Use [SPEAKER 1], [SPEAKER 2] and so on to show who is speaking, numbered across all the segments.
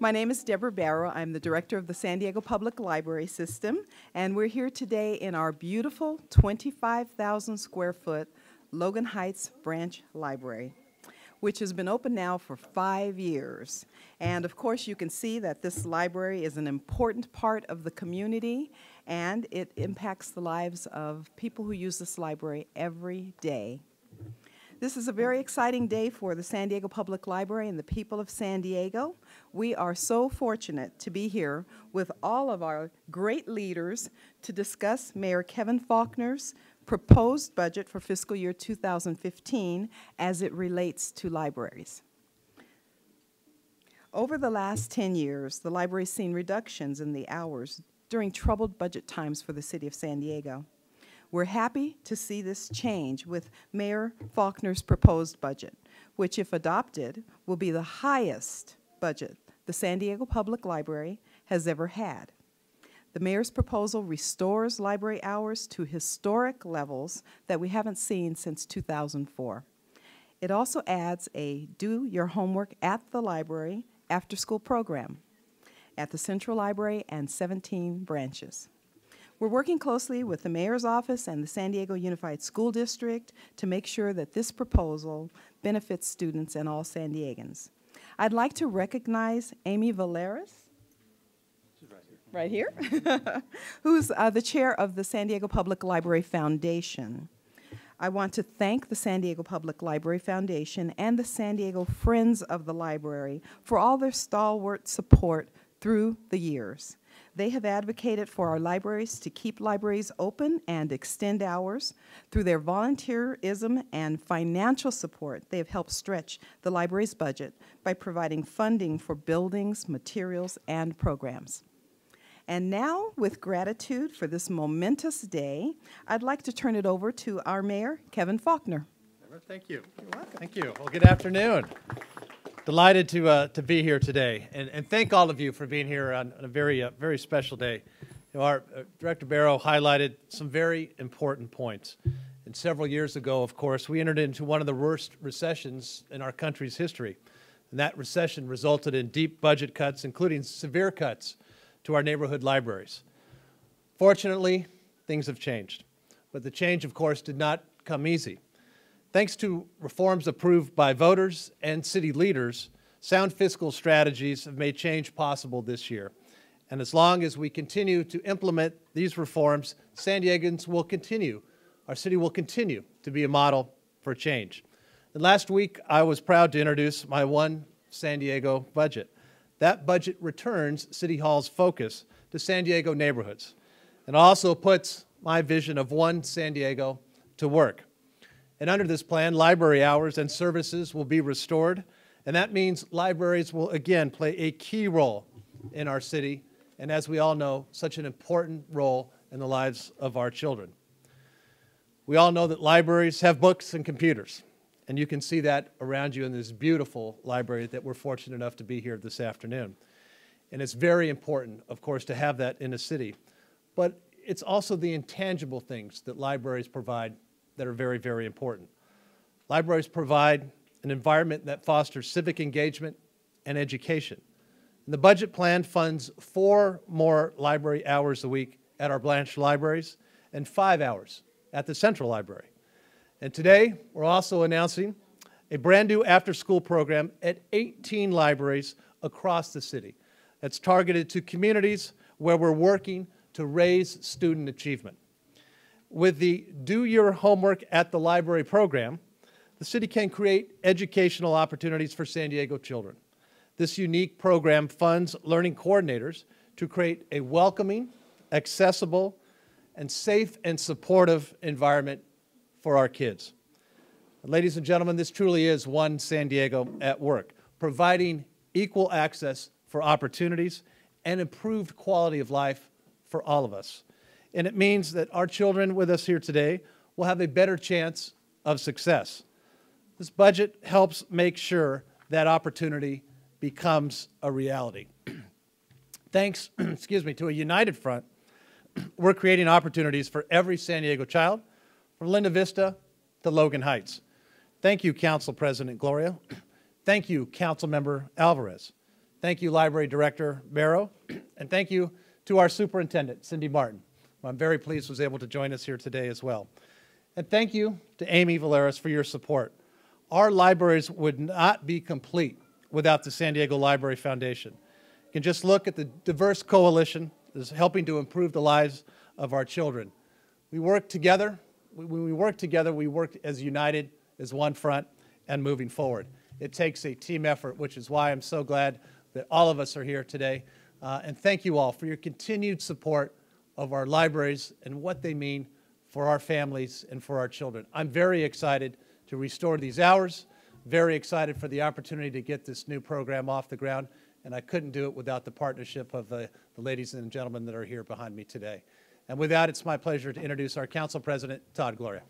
[SPEAKER 1] My name is Deborah Barrow. I'm the director of the San Diego Public Library System, and we're here today in our beautiful 25,000 square foot Logan Heights Branch Library, which has been open now for 5 years. And of course, you can see that this library is an important part of the community, and it impacts the lives of people who use this library every day. This is a very exciting day for the San Diego Public Library and the people of San Diego. We are so fortunate to be here with all of our great leaders to discuss Mayor Kevin Faulconer's proposed budget for fiscal year 2015 as it relates to libraries. Over the last 10 years, the library's seen reductions in the hours during troubled budget times for the city of San Diego. We're happy to see this change with Mayor Faulconer's proposed budget, which, if adopted, will be the highest budget the San Diego Public Library has ever had. The mayor's proposal restores library hours to historic levels that we haven't seen since 2004. It also adds a do your homework at the library after-school program at the Central Library and 17 branches. We're working closely with the Mayor's Office and the San Diego Unified School District to make sure that this proposal benefits students and all San Diegans. I'd like to recognize Amy Valeris, right here, who's the chair of the San Diego Public Library Foundation. I want to thank the San Diego Public Library Foundation and the San Diego Friends of the Library for all their stalwart support through the years. They have advocated for our libraries to keep libraries open and extend hours. Through their volunteerism and financial support, they have helped stretch the library's budget by providing funding for buildings, materials, and programs. And now, with gratitude for this momentous day, I'd like to turn it over to our mayor, Kevin Faulconer.
[SPEAKER 2] Thank you.
[SPEAKER 1] You're welcome.
[SPEAKER 2] Thank you. Well, good afternoon. Delighted to be here today, and thank all of you for being here on a very special day. You know, our Director Barrow highlighted some very important points. And several years ago, of course, we entered into one of the worst recessions in our country's history. And that recession resulted in deep budget cuts, including severe cuts to our neighborhood libraries. Fortunately, things have changed. But the change, of course, did not come easy. Thanks to reforms approved by voters and city leaders, sound fiscal strategies have made change possible this year. And as long as we continue to implement these reforms, San Diegans will continue, our city will continue to be a model for change. And last week, I was proud to introduce my One San Diego budget. That budget returns City Hall's focus to San Diego neighborhoods and also puts my vision of One San Diego to work. And under this plan, library hours and services will be restored, and that means libraries will again play a key role in our city, and as we all know, such an important role in the lives of our children. We all know that libraries have books and computers, and you can see that around you in this beautiful library that we're fortunate enough to be here this afternoon. And it's very important, of course, to have that in a city, but it's also the intangible things that libraries provide that are very important. Libraries provide an environment that fosters civic engagement and education. And the budget plan funds 4 more library hours a week at our branch libraries and 5 hours at the Central Library. And today, we're also announcing a brand new after-school program at 18 libraries across the city that's targeted to communities where we're working to raise student achievement. With the Do Your Homework at the Library program, the city can create educational opportunities for San Diego children. This unique program funds learning coordinators to create a welcoming, accessible, and safe and supportive environment for our kids. And ladies and gentlemen, this truly is One San Diego at work, providing equal access for opportunities and improved quality of life for all of us. And it means that our children with us here today will have a better chance of success. This budget helps make sure that opportunity becomes a reality. Thanks, to a united front, we're creating opportunities for every San Diego child, from Linda Vista to Logan Heights. Thank you, Council President Gloria. Thank you, Councilmember Alvarez. Thank you, Library Director Barrow. And thank you to our Superintendent, Cindy Martin, who I'm very pleased was able to join us here today as well. And thank you to Amy Valeris for your support. Our libraries would not be complete without the San Diego Library Foundation. You can just look at the diverse coalition that is helping to improve the lives of our children. We work together. When we work together, we work as united, as one front, and moving forward. It takes a team effort, which is why I'm so glad that all of us are here today. And thank you all for your continued support of our libraries and what they mean for our families and for our children. I'm very excited to restore these hours, very excited for the opportunity to get this new program off the ground, and I couldn't do it without the partnership of the ladies and gentlemen that are here behind me today. And with that, it's my pleasure to introduce our Council President, Todd Gloria.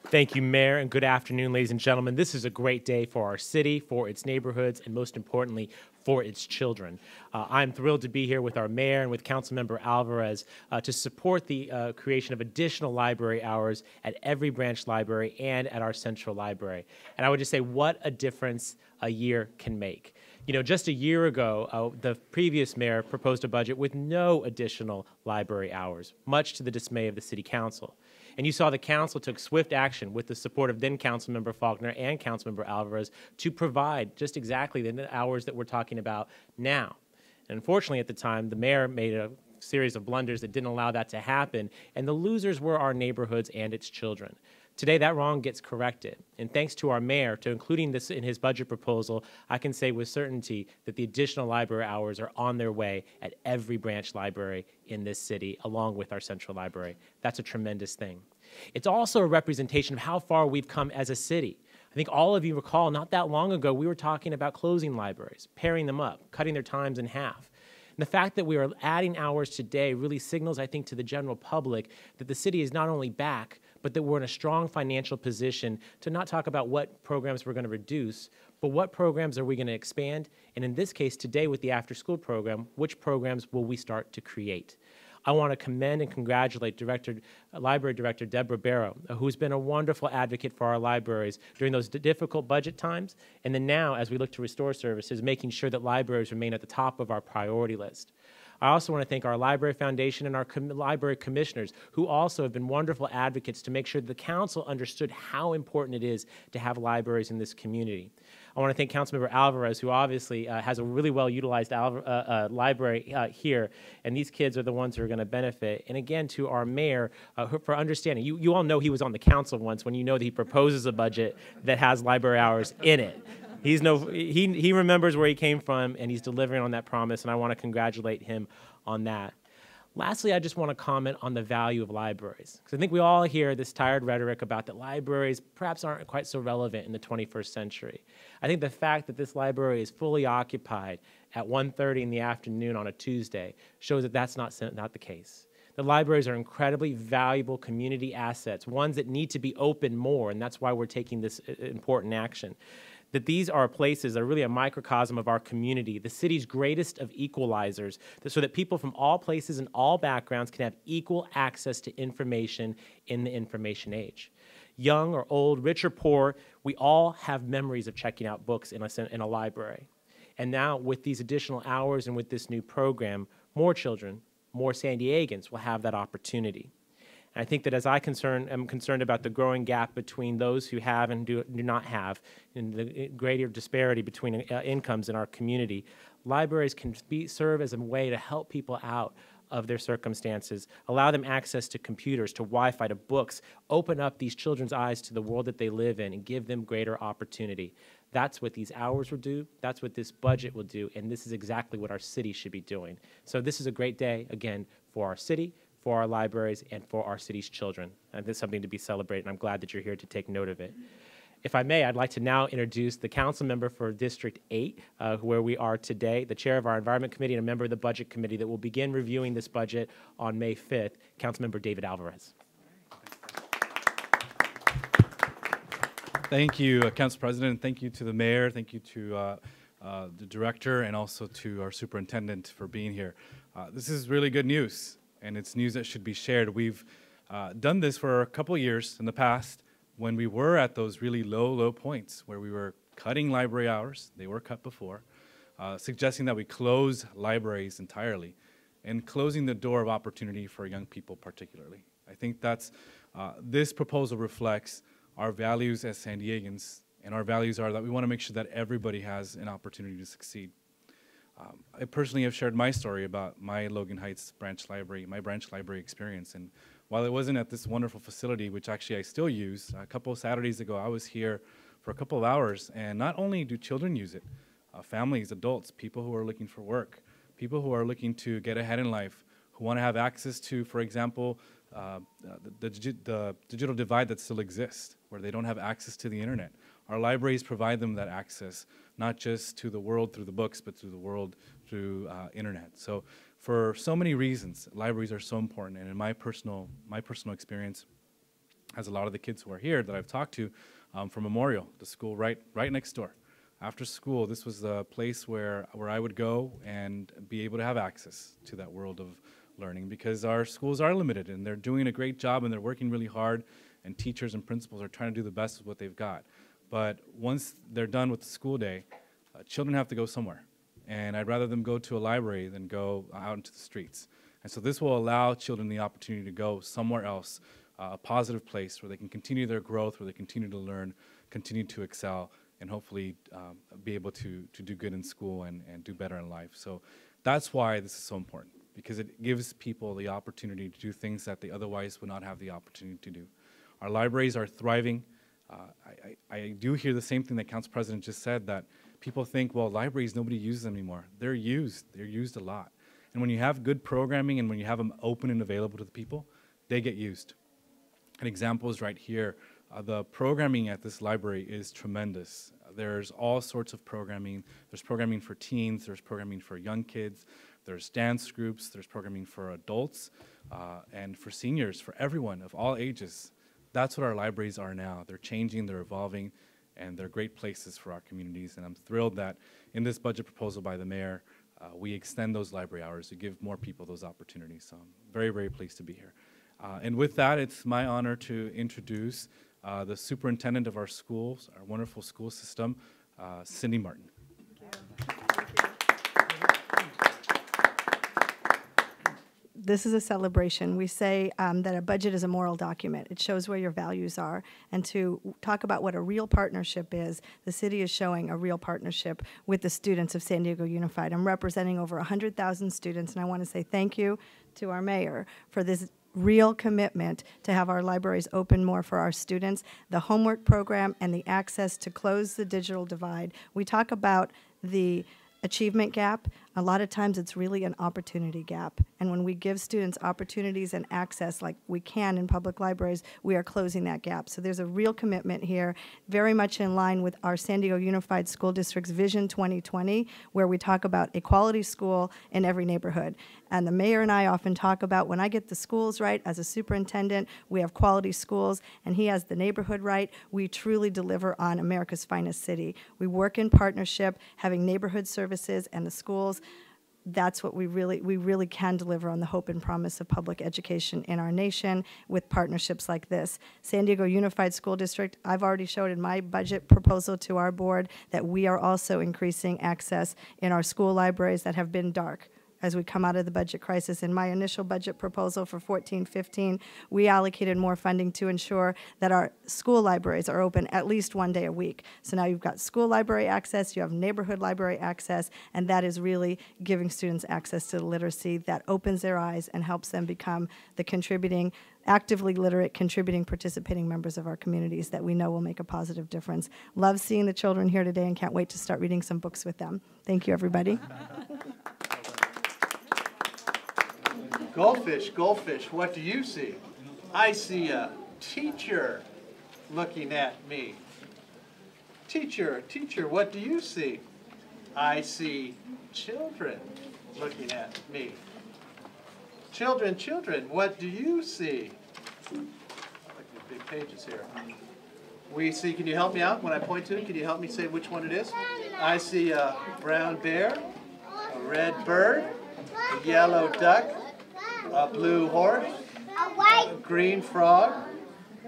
[SPEAKER 3] Thank you, Mayor, and good afternoon, ladies and gentlemen. This is a great day for our city, for its neighborhoods, and most importantly, for its children. I'm thrilled to be here with our mayor and with Councilmember Alvarez to support the creation of additional library hours at every branch library and at our central library. And I would just say what a difference a year can make. You know, just a year ago, the previous mayor proposed a budget with no additional library hours, much to the dismay of the city council. And you saw the council took swift action with the support of then Councilmember Faulkner and Councilmember Alvarez to provide just exactly the hours that we're talking about now. And unfortunately, at the time, the mayor made a series of blunders that didn't allow that to happen, and the losers were our neighborhoods and its children. Today, that wrong gets corrected, and thanks to our mayor, to including this in his budget proposal, I can say with certainty that the additional library hours are on their way at every branch library in this city, along with our central library. That's a tremendous thing. It's also a representation of how far we've come as a city. I think all of you recall, not that long ago, we were talking about closing libraries, pairing them up, cutting their times in half. And the fact that we are adding hours today really signals, I think, to the general public that the city is not only back, but that we're in a strong financial position to not talk about what programs we're going to reduce, but what programs are we going to expand, and in this case today with the after-school program, which programs will we start to create? I want to commend and congratulate Library Director Deborah Barrow, who's been a wonderful advocate for our libraries during those difficult budget times, and then now, as we look to restore services, making sure that libraries remain at the top of our priority list. I also want to thank our Library Foundation and our library commissioners, who also have been wonderful advocates to make sure the council understood how important it is to have libraries in this community. I want to thank Councilmember Alvarez, who obviously has a really well-utilized library here, and these kids are the ones who are going to benefit. And again, to our mayor for understanding. You all know he was on the council once when you know that he proposes a budget that has library hours in it. He remembers where he came from, and he's delivering on that promise, and I want to congratulate him on that. Lastly, I just want to comment on the value of libraries, because I think we all hear this tired rhetoric about that libraries perhaps aren't quite so relevant in the 21st century. I think the fact that this library is fully occupied at 1:30 in the afternoon on a Tuesday shows that that's not the case. The libraries are incredibly valuable community assets, ones that need to be open more, and that's why we're taking this important action. That these are places that are really a microcosm of our community, the city's greatest of equalizers, so that people from all places and all backgrounds can have equal access to information in the information age. Young or old, rich or poor, we all have memories of checking out books in a library. And now with these additional hours and with this new program, more children, more San Diegans will have that opportunity. I think that as I am concerned about the growing gap between those who have and do not have, and the greater disparity between incomes in our community, libraries can serve as a way to help people out of their circumstances, allow them access to computers, to Wi-Fi, to books, open up these children's eyes to the world that they live in, and give them greater opportunity. That's what these hours will do, that's what this budget will do, and this is exactly what our city should be doing. So this is a great day, again, for our city, for our libraries, and for our city's children. And this is something to be celebrated, and I'm glad that you're here to take note of it. If I may, I'd like to now introduce the council member for District 8, where we are today, the chair of our Environment Committee and a member of the Budget Committee that will begin reviewing this budget on May 5th, Councilmember David Alvarez.
[SPEAKER 4] Thank you, Council President. Thank you to the mayor. Thank you to the director and also to our superintendent for being here. This is really good news, and it's news that should be shared. We've done this for a couple years in the past when we were at those really low points where we were cutting library hours. They were cut before, suggesting that we close libraries entirely, and closing the door of opportunity for young people particularly. I think that's, this proposal reflects our values as San Diegans, and our values are that we want to make sure that everybody has an opportunity to succeed. I personally have shared my story about my Logan Heights branch library, my branch library experience, and while it wasn't at this wonderful facility, which actually I still use, a couple of Saturdays ago I was here for a couple of hours, and not only do children use it, families, adults, people who are looking for work, people who are looking to get ahead in life, who want to have access to, for example, the digital divide that still exists, where they don't have access to the internet. Our libraries provide them that access, not just to the world through the books, but to the world through internet. So for so many reasons, libraries are so important. And in my personal experience, as a lot of the kids who are here that I've talked to from Memorial, the school right next door, after school, this was the place where I would go and be able to have access to that world of learning, because our schools are limited and they're doing a great job and they're working really hard, and teachers and principals are trying to do the best with what they've got. But once they're done with the school day, children have to go somewhere. And I'd rather them go to a library than go out into the streets. And so this will allow children the opportunity to go somewhere else, a positive place where they can continue their growth, where they continue to learn, continue to excel, and hopefully be able to do good in school and do better in life. So that's why this is so important, because it gives people the opportunity to do things that they otherwise would not have the opportunity to do. Our libraries are thriving. I do hear the same thing that Council President just said, that people think, well, libraries, nobody uses them anymore. They're used a lot. And when you have good programming and when you have them open and available to the people, they get used. An example is right here. The programming at this library is tremendous. There's all sorts of programming. There's programming for teens, there's programming for young kids, there's dance groups, there's programming for adults, and for seniors, for everyone of all ages. That's what our libraries are now. They're changing, they're evolving, and they're great places for our communities. And I'm thrilled that in this budget proposal by the mayor, we extend those library hours to give more people those opportunities. So I'm very, very pleased to be here. And with that, it's my honor to introduce the superintendent of our schools, our wonderful school system, Cindy Martin.
[SPEAKER 5] This is a celebration. We say that a budget is a moral document. It shows where your values are. And to talk about what a real partnership is, the city is showing a real partnership with the students of San Diego Unified. I'm representing over 100,000 students, and I want to say thank you to our mayor for this real commitment to have our libraries open more for our students, the homework program, and the access to close the digital divide. We talk about the achievement gap. A lot of times it's really an opportunity gap. And when we give students opportunities and access like we can in public libraries, we are closing that gap. So there's a real commitment here, very much in line with our San Diego Unified School District's Vision 2020, where we talk about a quality school in every neighborhood. And the mayor and I often talk about, when I get the schools right as a superintendent, we have quality schools, and he has the neighborhood right, we truly deliver on America's finest city. We work in partnership, having neighborhood services and the schools. That's what we really can deliver on the hope and promise of public education in our nation with partnerships like this. San Diego Unified School District, I've already showed in my budget proposal to our board that we are also increasing access in our school libraries that have been dark as we come out of the budget crisis. In my initial budget proposal for 14-15, we allocated more funding to ensure that our school libraries are open at least one day a week. So now you've got school library access, you have neighborhood library access, and that is really giving students access to the literacy that opens their eyes and helps them become the contributing, actively literate, contributing, participating members of our communities that we know will make a positive difference. Love seeing the children here today and can't wait to start reading some books with them. Thank you, everybody.
[SPEAKER 2] Goldfish, goldfish, what do you see? I see a teacher looking at me. Teacher, teacher, what do you see? I see children looking at me. Children, children, what do you see? I like these big pages here. We see, can you help me out when I point to it? Can you help me say which one it is? I see a brown bear, a red bird, a yellow duck, a blue horse, a green frog,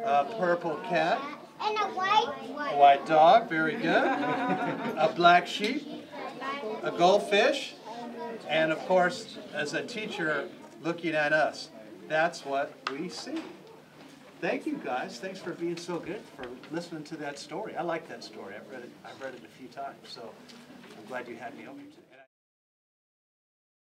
[SPEAKER 2] a purple cat,
[SPEAKER 6] And a white.
[SPEAKER 2] A white dog, very good. A black sheep, a goldfish, and of course, as a teacher looking at us, that's what we see. Thank you guys. Thanks for being so good, for listening to that story. I like that story. I've read it a few times, so I'm glad you had me over today.